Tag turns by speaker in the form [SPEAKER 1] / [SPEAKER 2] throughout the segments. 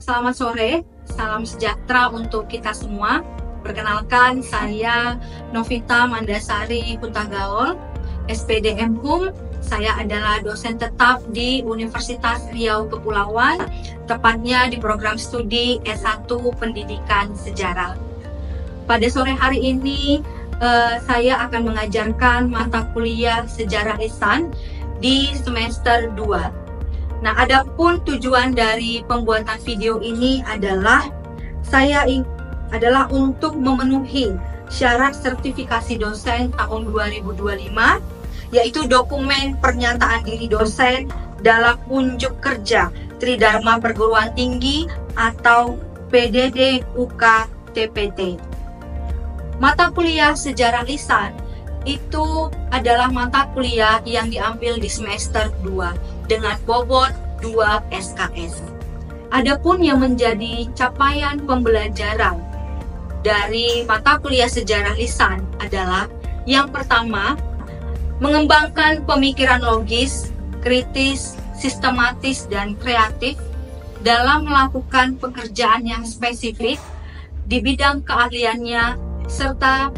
[SPEAKER 1] Selamat sore, salam sejahtera untuk kita semua. Perkenalkan, saya Novita Mandasari Huntagaol, SPD MHum. Saya adalah dosen tetap di Universitas Riau Kepulauan, tepatnya di program studi S1 Pendidikan Sejarah. Pada sore hari ini, saya akan mengajarkan mata kuliah Sejarah Lisan di semester 2. Nah, adapun tujuan dari pembuatan video ini adalah untuk memenuhi syarat sertifikasi dosen tahun 2025, yaitu dokumen pernyataan diri dosen dalam unjuk kerja Tridharma Perguruan Tinggi atau PDD UK TPT. Mata kuliah Sejarah Lisan itu adalah mata kuliah yang diambil di semester 2 dengan bobot 2 SKS. Adapun yang menjadi capaian pembelajaran dari mata kuliah Sejarah Lisan adalah yang pertama, mengembangkan pemikiran logis, kritis, sistematis, dan kreatif dalam melakukan pekerjaan yang spesifik di bidang keahliannya serta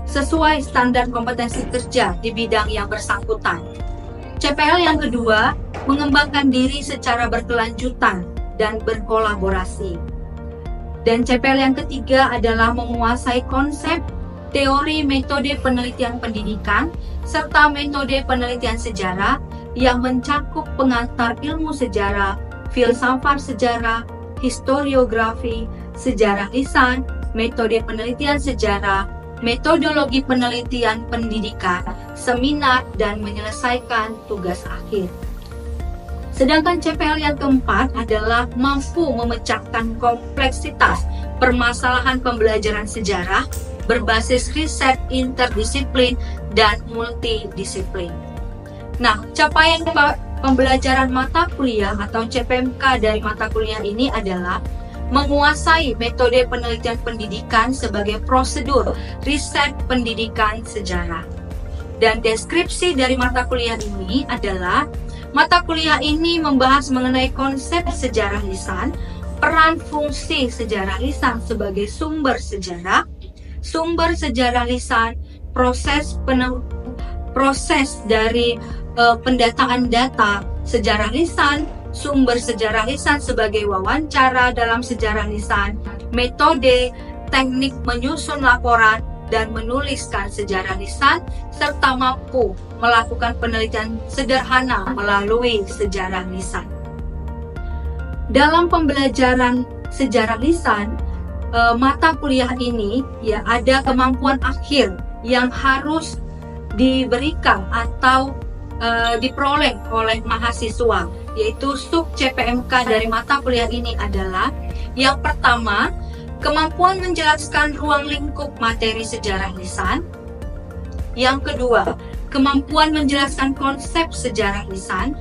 [SPEAKER 1] sesuai standar kompetensi kerja di bidang yang bersangkutan. CPL yang kedua, mengembangkan diri secara berkelanjutan dan berkolaborasi. Dan CPL yang ketiga adalah menguasai konsep, teori, metode penelitian pendidikan, serta metode penelitian sejarah yang mencakup pengantar ilmu sejarah, filsafat sejarah, historiografi, sejarah lisan, metode penelitian sejarah, metodologi penelitian pendidikan, seminar, dan menyelesaikan tugas akhir. Sedangkan CPL yang keempat adalah mampu memecahkan kompleksitas permasalahan pembelajaran sejarah berbasis riset interdisiplin dan multidisiplin. Nah, capaian pembelajaran mata kuliah atau CPMK dari mata kuliah ini adalah menguasai metode penelitian pendidikan sebagai prosedur riset pendidikan sejarah. Dan deskripsi dari mata kuliah ini adalah mata kuliah ini membahas mengenai konsep sejarah lisan, peran fungsi sejarah lisan sebagai sumber sejarah lisan, proses dari pendataan data sejarah lisan, sumber sejarah lisan sebagai wawancara dalam sejarah lisan, metode, teknik menyusun laporan, dan menuliskan sejarah lisan, serta mampu melakukan penelitian sederhana melalui sejarah lisan. Dalam pembelajaran sejarah lisan, mata kuliah ini ada kemampuan akhir yang harus diberikan atau diperoleh oleh mahasiswa, yaitu sub CPMK dari mata kuliah ini adalah yang pertama, kemampuan menjelaskan ruang lingkup materi sejarah lisan. Yang kedua, kemampuan menjelaskan konsep sejarah lisan.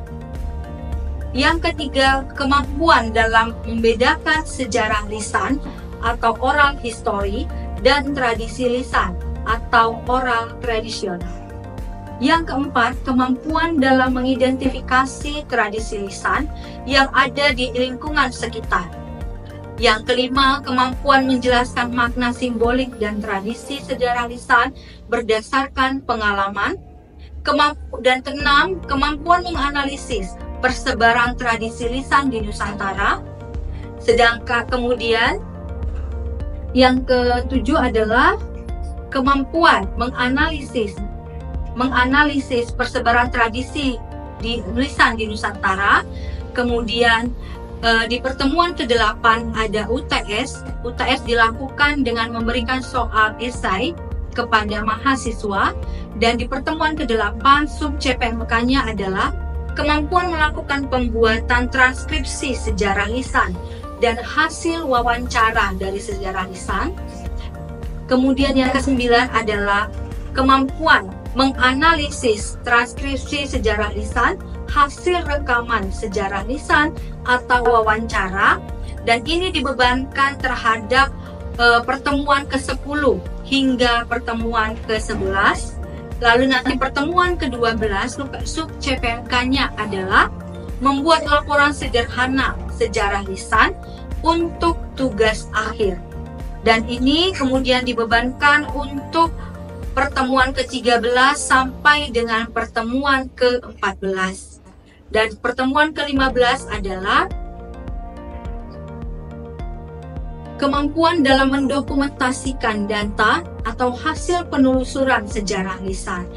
[SPEAKER 1] Yang ketiga, kemampuan dalam membedakan sejarah lisan atau oral history dan tradisi lisan atau oral tradisional. Yang keempat, kemampuan dalam mengidentifikasi tradisi lisan yang ada di lingkungan sekitar. Yang kelima, kemampuan menjelaskan makna simbolik dan tradisi sejarah lisan berdasarkan pengalaman. Dan keenam, kemampuan menganalisis persebaran tradisi lisan di Nusantara. Sedangkan kemudian yang ketujuh adalah kemampuan menganalisis persebaran tradisi di lisan di Nusantara. Kemudian di pertemuan ke-8 ada UTS. UTS dilakukan dengan memberikan soal esai kepada mahasiswa. Dan di pertemuan ke-8 sub CPMK-nya adalah kemampuan melakukan pembuatan transkripsi sejarah lisan dan hasil wawancara dari sejarah lisan. Kemudian yang ke-9 adalah kemampuan menganalisis transkripsi sejarah lisan, hasil rekaman sejarah lisan atau wawancara, dan ini dibebankan terhadap pertemuan ke-10 hingga pertemuan ke-11. Lalu nanti pertemuan ke-12 sub CPMK-nya adalah membuat laporan sederhana sejarah lisan untuk tugas akhir. Dan ini kemudian dibebankan untuk pertemuan ke-13 sampai dengan pertemuan ke-14. Dan pertemuan ke-15 adalah kemampuan dalam mendokumentasikan data atau hasil penelusuran sejarah lisan.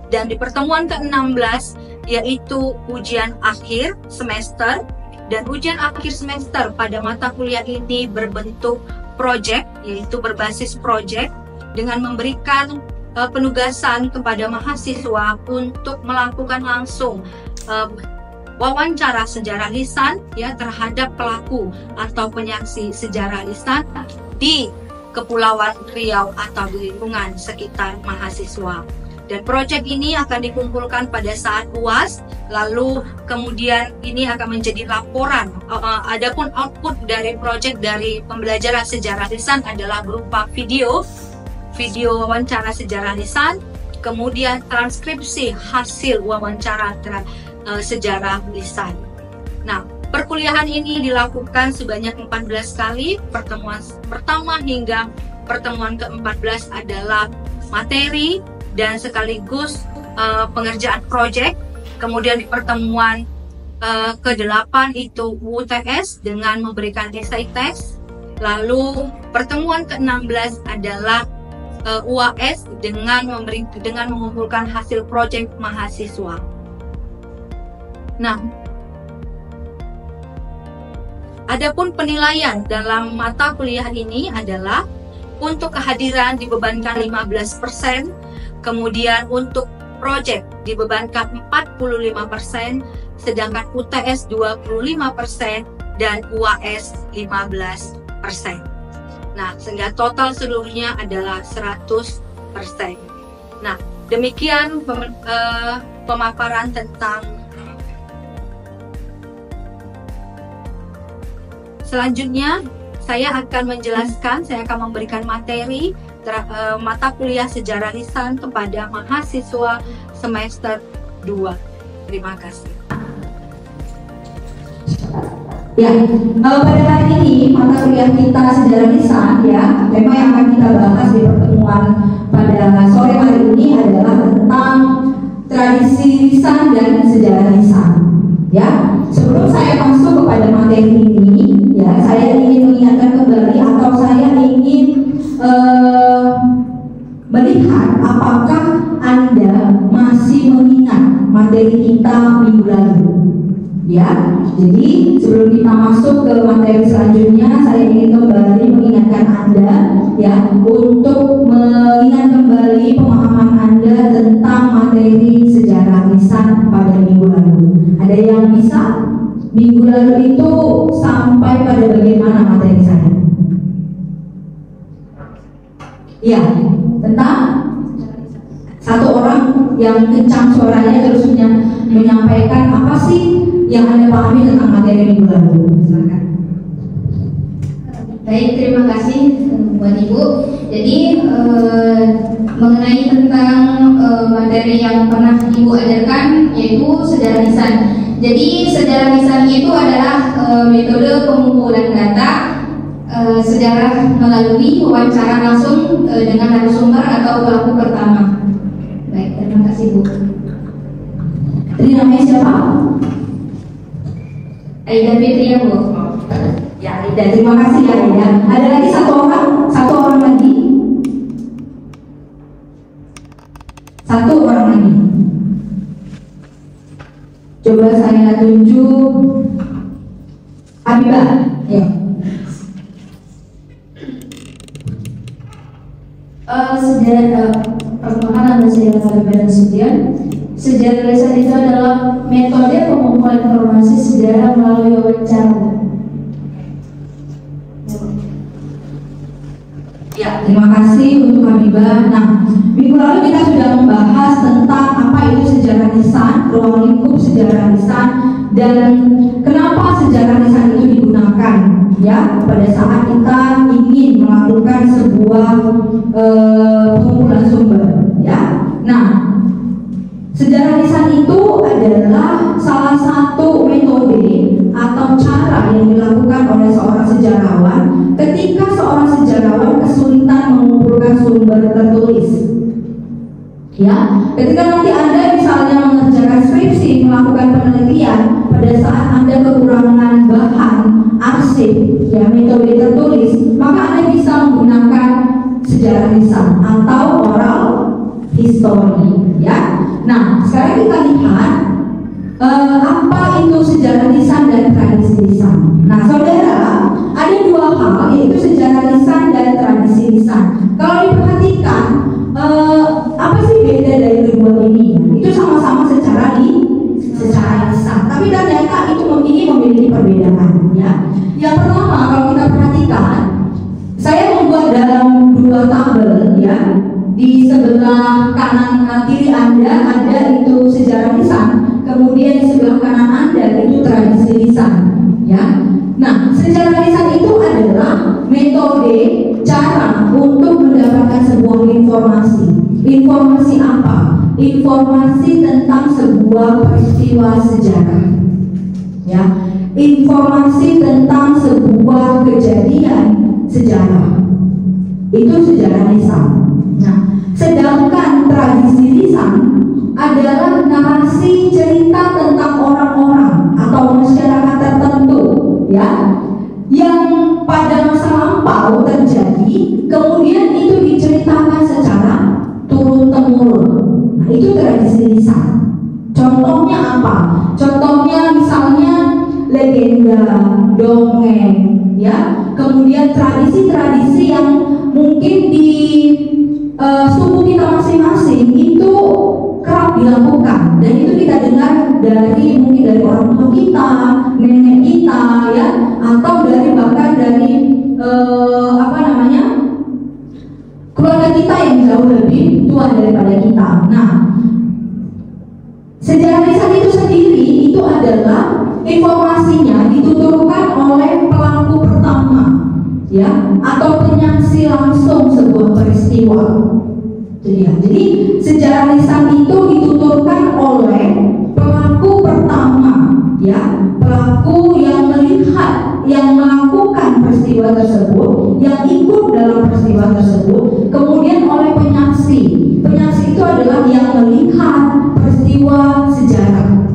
[SPEAKER 1] Dan di pertemuan ke-16 yaitu ujian akhir semester, dan ujian akhir semester pada mata kuliah ini berbentuk project, yaitu berbasis project dengan memberikan penugasan kepada mahasiswa untuk melakukan langsung wawancara sejarah lisan ya terhadap pelaku atau penyaksi sejarah lisan di Kepulauan Riau atau di lingkungan sekitar mahasiswa. Dan proyek ini akan dikumpulkan pada saat UAS, lalu kemudian ini akan menjadi laporan. Adapun output dari proyek dari pembelajaran sejarah lisan adalah berupa video wawancara sejarah lisan, kemudian transkripsi hasil wawancara sejarah lisan. Nah, perkuliahan ini dilakukan sebanyak 14 kali. Pertemuan pertama hingga pertemuan ke-14 adalah materi dan sekaligus pengerjaan proyek. Kemudian di pertemuan ke-8 itu UTS dengan memberikan esai teks. Lalu pertemuan ke-16 adalah UAS dengan mengumpulkan hasil proyek mahasiswa. Nah, adapun penilaian dalam mata kuliah ini adalah untuk kehadiran dibebankan 15%, kemudian untuk proyek dibebankan 45%, sedangkan UTS 25% dan UAS 15%. Nah, sehingga total seluruhnya adalah 100%. Nah, demikian pemaparan tentang. Selanjutnya, saya akan menjelaskan, saya akan memberikan materi mata kuliah sejarah lisan kepada mahasiswa semester 2. Terima kasih.
[SPEAKER 2] Ya, pada hari ini mata kuliah kita sejarah lisan ya, tema yang akan kita bahas di pertemuan pada sore hari ini adalah tentang tradisi lisan dan sejarah lisan. Ya, sebelum saya masuk kepada materi ini, ya, saya ingin mengingatkan kembali atau saya ingin melihat apakah Anda masih mengingat materi kita minggu lalu. Ya, jadi sebelum kita masuk ke materi selanjutnya, saya ingin kembali mengingatkan Anda ya untuk mengingat kembali pemahaman Anda tentang materi sejarah lisan pada minggu lalu. Ada yang bisa? Minggu lalu itu sampai pada bagaimana materi saya? Ya, tentang satu orang yang kencang suaranya terus menyampaikan apa sih yang Anda pahami tentang materi minggu lalu. Silakan.
[SPEAKER 3] Baik, terima kasih buat Ibu. Jadi mengenai tentang materi yang pernah Ibu ajarkan yaitu sejarah lisan. Jadi sejarah lisan itu adalah metode pengumpulan data sejarah melalui wawancara langsung dengan narasumber atau pelaku pertama. Baik, terima kasih Bu.
[SPEAKER 2] Tadi namanya siapa?
[SPEAKER 3] Aida Fitria Bu.
[SPEAKER 2] Ya, Aida, terima kasih ya Aida. Ada lagi satu orang lagi. Satu orang lagi. Coba saya tunjuk Habibah. Ya.
[SPEAKER 3] Perkenalkan nama saya Habibah Nasution. Sejarah lisan itu adalah metode pengumpulan informasi sejarah melalui wawancara.
[SPEAKER 2] Ya, terima kasih untuk Habibah. Nah, minggu lalu kita sudah membahas tentang apa itu sejarah lisan, ruang lingkup sejarah lisan, dan kenapa sejarah lisan itu digunakan ya pada saat kita ingin melakukan sebuah pengumpulan sumber ya. Nah, sejarah lisan itu adalah salah satu metode atau cara yang dilakukan oleh seorang sejarawan ketika seorang sejarawan kesulitan mengumpulkan sumber tertulis. Ya, ketika nanti Anda misalnya mengerjakan skripsi, melakukan penelitian, pada saat Anda kekurangan bahan arsip, ya metode tertulis, maka Anda bisa menggunakan sejarah lisan atau oral history. Ya, nah sekarang kita lihat apa itu sejarah lisan dan tradisi lisan. Nah, saudara, ada dua hal, yaitu sejarah lisan dan tradisi lisan. Kalau diperhatikan, apa sih beda dari kedua ini? Itu sama-sama secara lisan, tapi ternyata ini memiliki perbedaan. Ya, yang pertama kalau kita perhatikan, saya membuat dalam dua tabel, ya. Di sebelah kanan kiri Anda ada itu sejarah lisan, kemudian di sebelah kanan Anda itu tradisi lisan, ya. Nah, sejarah lisan itu adalah metode cara untuk mendapatkan sebuah informasi. Informasi apa? Informasi tentang sebuah peristiwa sejarah, ya. Informasi tentang sebuah kejadian sejarah. Itu sejarah lisan. Nah, sedangkan tradisi lisan adalah narasi cerita tentang orang-orang atau masyarakat tertentu, ya, yang pada masa lampau terjadi, kemudian itu diceritakan secara turun-temurun. Nah, itu tradisi lisan. Contohnya apa? Contohnya misalnya legenda, dongeng, ya, kemudian tradisi-tradisi yang mungkin di suku kita masing-masing itu kerap dilakukan, dan itu kita dengar dari mungkin dari orang tua kita, nenek kita, ya, atau bahkan dari keluarga kita yang jauh lebih tua daripada kita. Nah, sejarah lisan itu sendiri itu adalah informasinya dituturkan oleh pelaku pertama, ya, atau penyaksi langsung sebuah peristiwa. Jadi sejarah lisan itu dituturkan oleh pelaku pertama, ya, pelaku yang melihat, yang melakukan peristiwa tersebut, yang ikut dalam peristiwa tersebut, kemudian oleh penyaksi. Penyaksi itu adalah yang melihat peristiwa sejarah.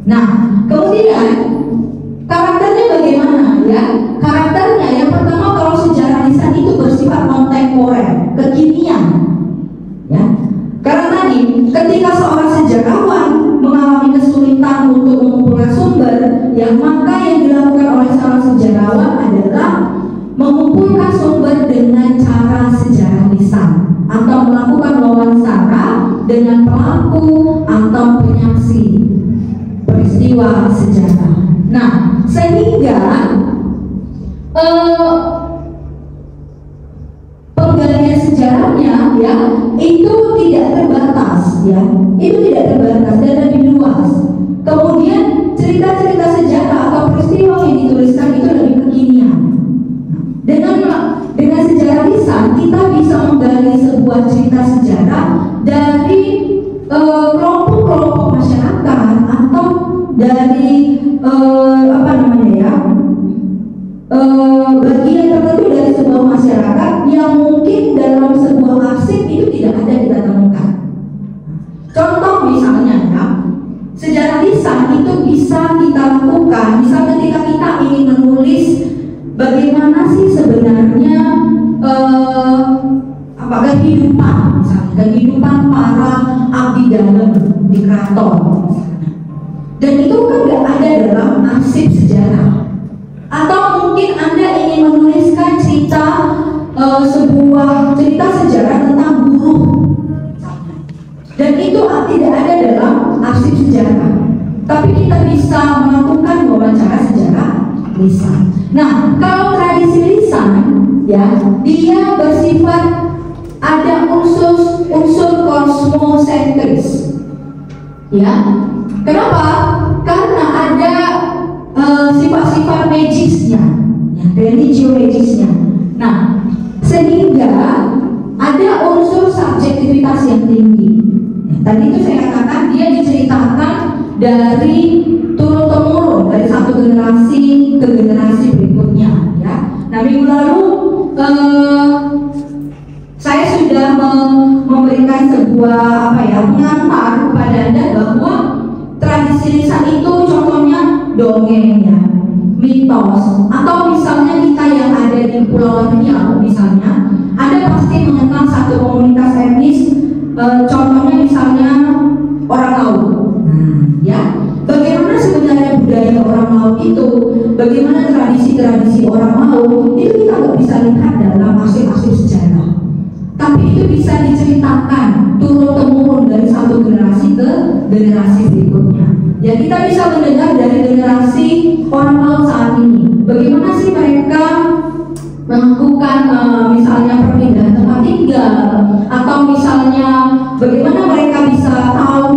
[SPEAKER 2] Nah, kemudian karakternya bagaimana, ya? Karakternya yang pertama, kalau sejarah lisan itu bersifat kontemporer, kekinian, ya. Karena tadi ketika seorang sejarawan mengalami kesulitan untuk mengumpulkan sumber, ya, maka yang dilakukan oleh seorang sejarawan adalah mengumpulkan sumber dengan cara sejarah lisan atau melakukan wawancara dengan pelaku atau penyaksi peristiwa sejarah. Nah, sehingga penggalian sejarahnya, ya, itu tidak terbatas, ya, itu tidak terbatas dan lebih luas. Kemudian cerita-cerita sejarah atau peristiwa yang dituliskan itu lebih kekinian. Dengan sejarah lisan kita bisa menggali sebuah cerita sejarah dari kelompok-kelompok masyarakat atau dari bagian tertentu dari sebuah masyarakat yang mungkin dalam sebuah arsip itu tidak ada kita temukan. Contoh misalnya, ya, sejarah lisan itu bisa kita lakukan misal ketika kita ingin menulis bagaimana sih sebenarnya kehidupan para abdi dalam di keraton misalnya. Dan itu kan nggak ada dalam arsip sejarah. Atau mungkin Anda ingin menuliskan sebuah cerita sejarah tentang buruh, dan itu tidak ada dalam arsip sejarah. Tapi kita bisa melakukan wawancara sejarah lisan. Nah, kalau tradisi lisan, ya, dia bersifat ada unsur kosmosentris. Ya, kenapa? Karena ada sifat-sifat magisnya, ya, religio-magisnya. Nah, sehingga ada unsur subjektivitas yang tinggi. Ya, tadi itu saya katakan dia diceritakan dari turun-temurun, dari satu generasi generasi ke generasi berikutnya, ya. Nah, minggu lalu saya sudah memberikan sebuah pengantar kepada Anda bahwa tradisi lisan itu contohnya dongeng, ya, mitos, atau misalnya kita yang ada di Pulau Riau misalnya, Anda pasti mengenal satu komunitas etnis, contohnya misalnya orang laut. Nah, ya, bagaimana sebenarnya budaya orang laut itu, bagaimana tradisi-tradisi orang laut itu kita nggak bisa lihat dalam arsip-arsip sejarah, tapi itu bisa diceritakan turun-temurun dari satu generasi ke generasi berikutnya. Ya, kita bisa mendengar dari generasi orang laut saat ini, bagaimana sih mereka melakukan misalnya perpindahan tempat tinggal, atau misalnya bagaimana mereka bisa tahu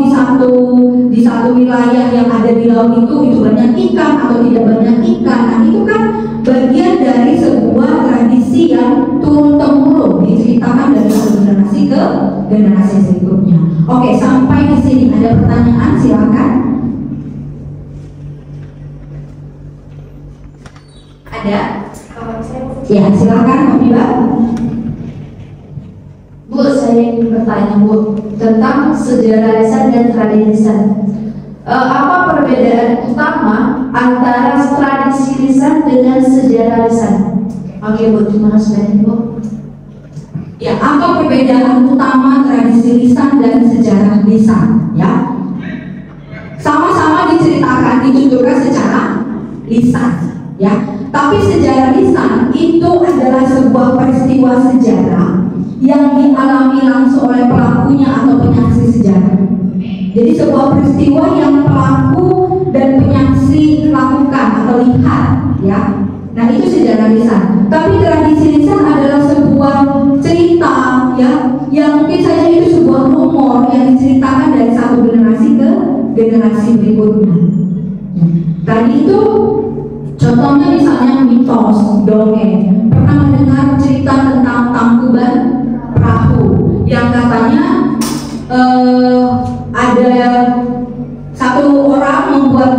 [SPEAKER 2] di satu wilayah yang ada di laut itu banyak ikan atau tidak banyak ikan. Nah, itu kan bagian dari sebuah tradisi yang turun-temurun diceritakan dari satu generasi ke generasi berikutnya. Oke, sampai di sini ada pertanyaan, silakan. Ada? Ya, silakan, Mbak.
[SPEAKER 4] Bu, saya ingin bertanya, Bu, tentang sejarah lisan dan tradisi lisan. Apa perbedaan utama antara tradisi lisan dengan sejarah lisan? Oke, Bu, terima kasih banyak, Bu.
[SPEAKER 2] Ya, apa perbedaan utama tradisi lisan dan sejarah lisan? Ya, sama-sama diceritakan, dituturkan secara lisan, ya. Tapi sejarah lisan itu adalah sebuah peristiwa sejarah yang dialami langsung oleh pelakunya atau penyaksi sejarah. Jadi sebuah peristiwa yang pelaku dan penyaksi lakukan atau lihat, ya. Nah, itu sejarah lisan. Tapi tradisi lisan adalah sebuah cerita, ya, yang mungkin saja itu sebuah rumor yang diceritakan dari satu generasi ke generasi berikutnya. Tadi itu contohnya misalnya mitos, dongeng. Pernah mendengar cerita tentang Tangkuban Perahu yang katanya ada satu orang membuat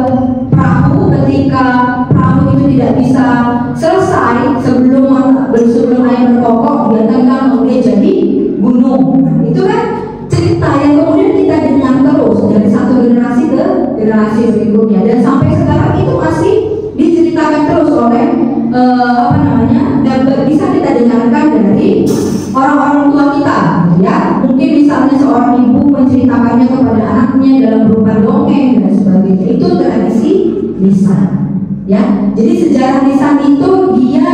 [SPEAKER 2] perahu, ketika perahu itu tidak bisa selesai sebelum air berkokok, dia tenggelam, dia jadi gunung. Nah, itu kan cerita yang kemudian kita dengar terus dari satu generasi ke generasi berikutnya, dan sampai sekarang itu masih diceritakan terus oleh dan bisa kita dengarkan dari orang-orang tua kita, ya. Mungkin misalnya seorang ibu menceritakannya kepada anaknya dalam berupa dongeng dan sebagainya. Itu tradisi lisan, ya. Jadi sejarah lisan itu dia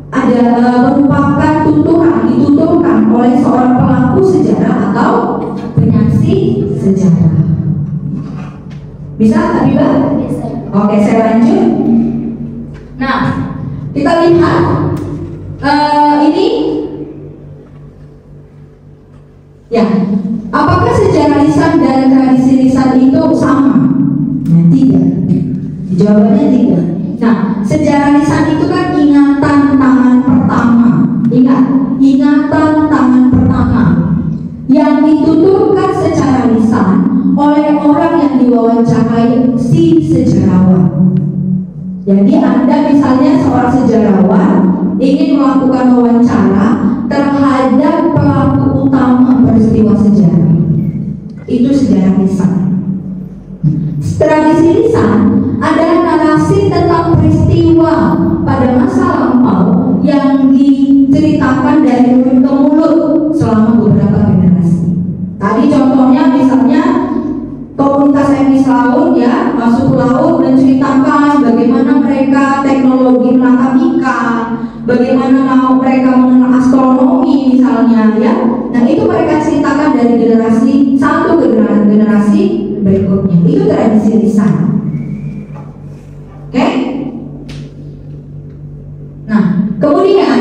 [SPEAKER 2] ada merupakan dituturkan oleh seorang pelaku sejarah atau penyaksi sejarah. Bisa, Kak Biba?
[SPEAKER 4] Bisa.
[SPEAKER 2] Oke, saya lanjut. Nah, kita lihat ini, ya. Apakah sejarah lisan dan tradisi lisan itu sama? Nah, tidak. Jawabannya tidak. Nah, sejarah lisan itu kan ingatan tangan pertama. Ingat, ingatan tangan pertama yang dituturkan secara lisan oleh orang yang diwawancarai si sejarawan. Jadi Anda misalnya seorang sejarawan ingin melakukan wawancara terhadap pelaku utama peristiwa sejarah. Itu sejarah lisan. Tradisi lisan adalah narasi tentang peristiwa pada masa lampau yang diceritakan dari mulut ke mulut selama beberapa generasi. Tadi contohnya misalnya komunitas etnis laut, ya, masuk ke laut menceritakan bagaimana mereka teknologi menangkap ikan, bagaimana mereka mengenal astronomi misalnya, ya. Nah, itu mereka ceritakan dari generasi satu ke generasi berikutnya. Itu tradisi lisan. Oke? Nah, kemudian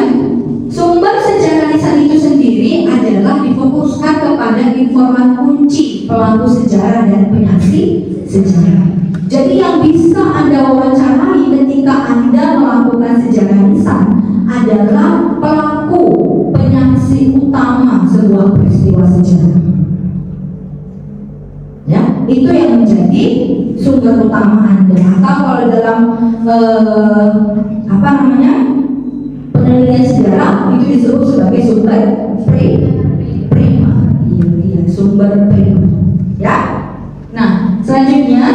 [SPEAKER 2] sumber sejarah lisan itu sendiri adalah difokuskan kepada informan kunci pelaku sejarah dan penyaksi sejarah. Jadi yang bisa Anda wawancarai ketika Anda melakukan sejarah lisan adalah pelaku penyaksi utama sebuah peristiwa sejarah. Ya, itu yang menjadi sumber utama Anda. Atau kalau dalam apa namanya, penelitian sejarah itu disebut sebagai sumber primer. Iya, sumber primer. Ya. Nah, selanjutnya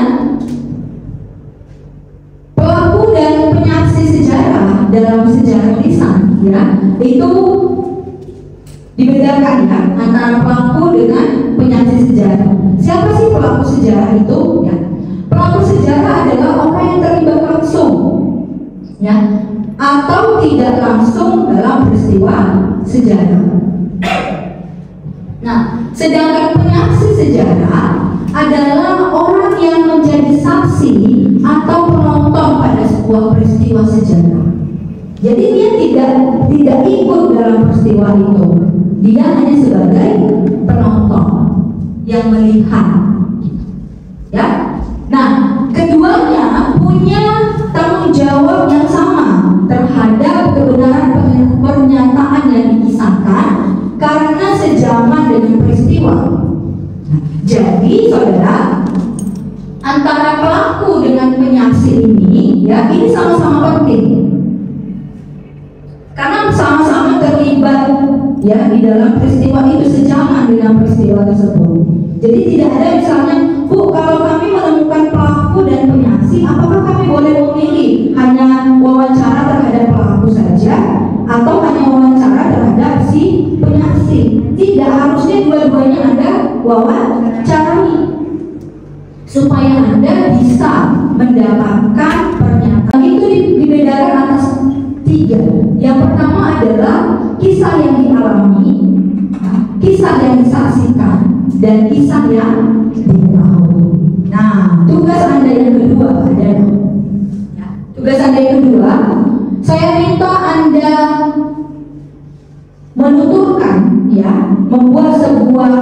[SPEAKER 2] pelaku dan penyaksi sejarah dalam sejarah lisan, ya, itu dibedakan ya antara pelaku dengan penyaksi sejarah. Siapa sih pelaku sejarah itu? Ya, pelaku sejarah adalah orang yang terlibat langsung, ya, atau tidak langsung dalam peristiwa sejarah. Nah, sedangkan penyaksi sejarah adalah orang yang menjadi saksi atau penonton pada sebuah peristiwa sejarah. Jadi dia tidak ikut dalam peristiwa itu. Dia hanya sebagai penonton yang melihat. Ya. Nah, keduanya punya tanggung jawab yang sama terhadap kebenaran pernyataan yang dikisahkan karena sejaman dengan peristiwa. Jadi, saudara, antara pelaku dengan penyaksi ini, ya, ini sama-sama penting. Karena sama-sama terlibat, ya, di dalam peristiwa itu, sejaman dengan peristiwa tersebut. Jadi tidak ada misalnya, Bu, kalau kami menemukan pelaku dan penyaksi, apakah kami boleh memilih hanya wawancara terhadap pelaku saja atau hanya wawancara terhadap si penyaksi? Tidak, harusnya dua-duanya Anda wawancarai supaya Anda bisa mendapatkan pernyataan. Itu dibedakan atas 3. Yang pertama adalah kisah yang dialami, kisah yang disaksikan, dan kisah yang diketahui. Nah, tugas Anda yang kedua adalah, ya, tugas Anda yang kedua, saya minta Anda menuturkan, ya, membuat sebuah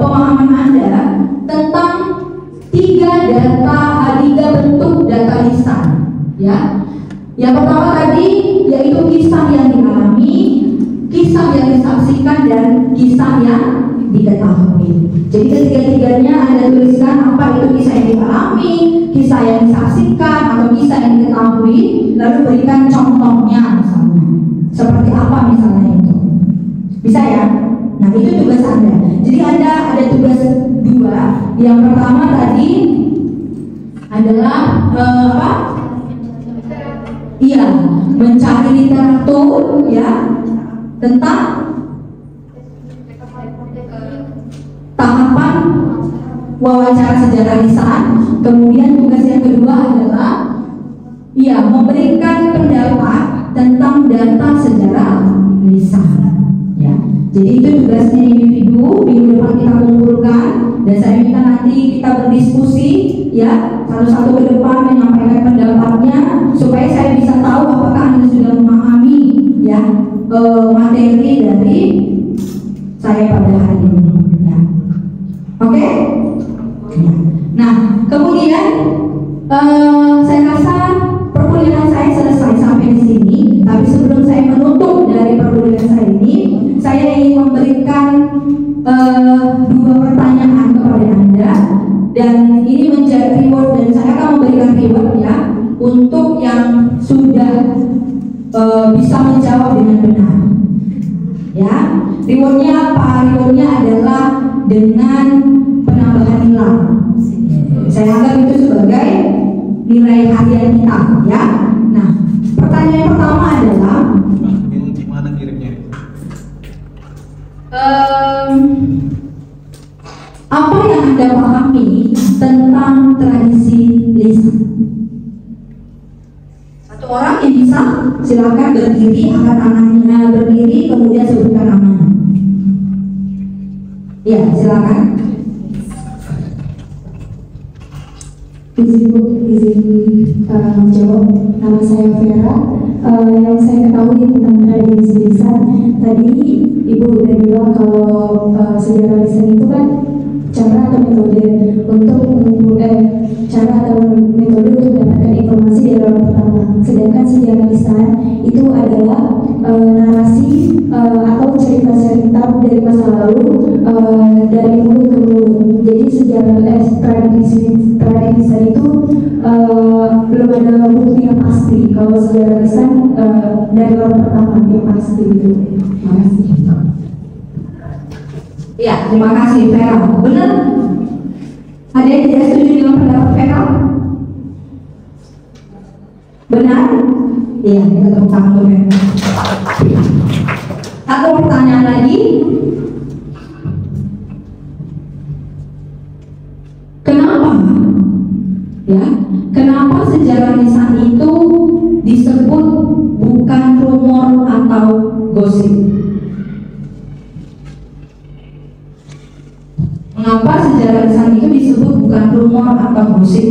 [SPEAKER 2] pemahaman Anda tentang 3 bentuk data lisan, ya. Yang pertama tadi yaitu kisah yang dialami, kisah yang disaksikan, dan kisah yang diketahui. Jadi ketiga-tiganya Anda tuliskan apa itu kisah yang dialami, kisah yang disaksikan, atau kisah yang diketahui, lalu berikan contohnya misalnya. Seperti apa misalnya itu? Bisa ya? Nah, itu tugas Anda. Jadi Anda ada tugas 2. Yang pertama tadi adalah apa? Iya, mencari literatur, ya, tentang tahapan wawancara sejarah lisan. Kemudian tugas yang kedua adalah, iya, memberikan pendapat tentang data sejarah lisan, ya. Jadi itu tugasnya individu. Minggu depan kita kumpulkan dan saya minta nanti kita berdiskusi, ya, satu-satu ke depan menyampaikan pendapatnya supaya saya bisa tahu apakah Anda sudah memahami, ya, materi dari saya pada hari ini, ya. Oke? Ya. Nah, kemudian saya rasa perkuliahan saya selesai sampai di sini. Tapi sebelum saya menutup dari perkuliahan saya ini, saya ingin memberikan 2 pertanyaan kepada Anda, dan ini menjadi reward, dan saya akan memberikan reward, ya, untuk yang sudah bisa menjawab dengan benar. Ya, rewardnya apa? Rewardnya adalah dengan penambahan nilai. Saya anggap itu sebagai nilai harian kita, ya. Nah, pertanyaan pertama adalah,
[SPEAKER 5] gimana kirimnya?
[SPEAKER 2] apa yang Anda pahami tentang tradisi lisan? Satu orang yang bisa, silakan berdiri, angkat tangannya, berdiri, kemudian sebutkan namanya. Ya, silakan.
[SPEAKER 6] Izin menjawab. Nama saya Vera. Yang saya ketahui tentang tradisi lisan, tadi Ibu udah bilang kalau sejarah lisan itu kan cara atau metode untuk cara atau metode untuk mendapatkan informasi dari orang pertama. Sedangkan sejarah lisan itu adalah narasi atau cerita-cerita dari masa lalu dari mulut ke mulut. Jadi sejarah tradisi lisan itu belum ada bukti yang pasti. Kalau sejarah lisan dari orang pertama yang pasti itu. Terima kasih.
[SPEAKER 2] Ya, terima kasih Vera. Benar? Ada yang tidak setuju dengan pendapat Vera? Benar? Iya, kita tepuk tangan dulu ya. Atau pertanyaan lagi? Kenapa? Ya, kenapa sejarah lisan itu disebut bukan rumor atau gosip? Mengapa sejarah lisan itu disebut bukan rumor atau gosip?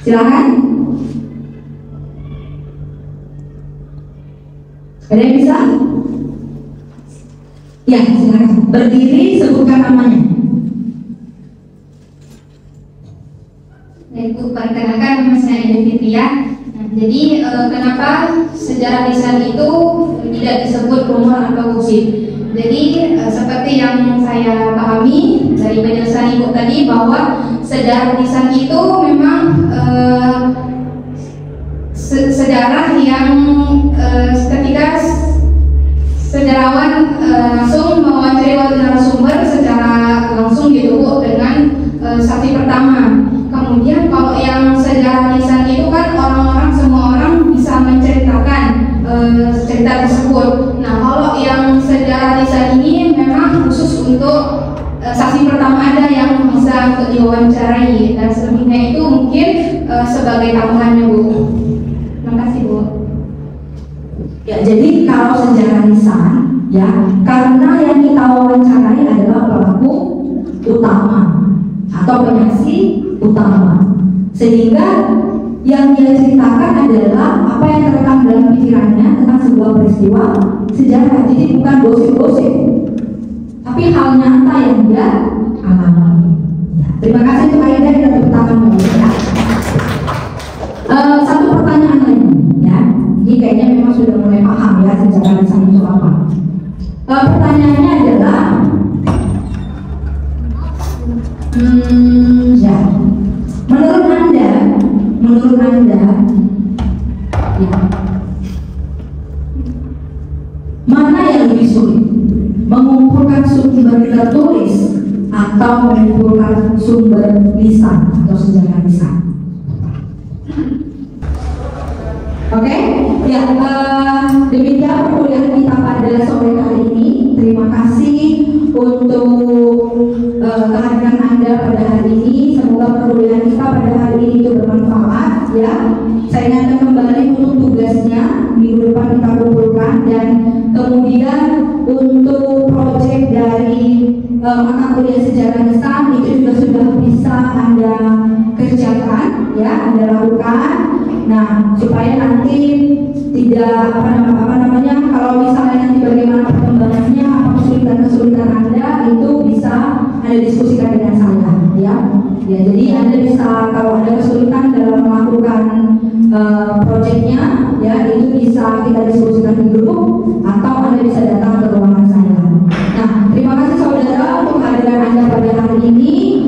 [SPEAKER 2] Silakan. Ada yang bisa? Ya, silakan. Berdiri, sebutkan namanya.
[SPEAKER 3] Ibu, perkenalkan nama saya Ida Fitria. Jadi kenapa sejarah lisan itu tidak disebut rumor atau gosip? Jadi seperti yang saya pahami dari penjelasan Ibu tadi bahwa sejarah lisan itu memang sejarah yang ketika sejarawan langsung mewawancari narasumber secara langsung gitu Bu, dengan saksi pertama. Kemudian kalau yang sejarah lisan itu kan orang-orang, semua orang bisa menceritakan cerita tersebut. Nah, kalau yang sejarah lisan ini memang khusus untuk saksi pertama ada yang bisa untuk diwawancarai, dan selebihnya itu mungkin sebagai tambahannya Bu. Terima kasih Bu.
[SPEAKER 2] Ya, jadi kalau sejarah lisan, ya, karena yang kita wawancarai adalah pelaku utama atau penyaksi utama, sehingga yang dia ceritakan adalah apa yang terekam dalam pikirannya tentang sebuah peristiwa sejarah. Jadi bukan gosip-gosip, tapi hal nyata yang dia alami. Ya, terima kasih untuk Aida dan tepuk tangan ya. Satu pertanyaan lagi, ya. Ini kayaknya memang sudah mulai paham ya sejarah lisan itu apa. Pertanyaannya adalah, ya, menurut Anda, ya, mana yang lebih sulit, mengumpulkan sumber tertulis atau mengumpulkan sumber lisan atau sejarah lisan? Oke, ya, demikian perkuliahan kita pada sore hari ini. Terima kasih untuk kehadiran Anda pada hari ini. Semoga perkuliahan kita pada hari ini itu bermanfaat, ya. Saya ingatkan kembali untuk tugasnya minggu depan kita kumpulkan, dan kemudian untuk proyek dari mata kuliah sejarah lisan itu juga sudah bisa Anda kerjakan, ya, Anda lakukan. Nah, supaya nanti tidak apa namanya, kalau misalnya nanti bagaimana perkembangannya, apa kesulitan Anda itu bisa Anda diskusikan dengan saya, ya. Ya, jadi Anda bisa, kalau ada kesulitan dalam melakukan proyeknya, ya, itu bisa kita diskusikan di grup atau Anda bisa datang ke ruangan saya. Nah, terima kasih saudara untuk kehadiran Anda pada hari ini.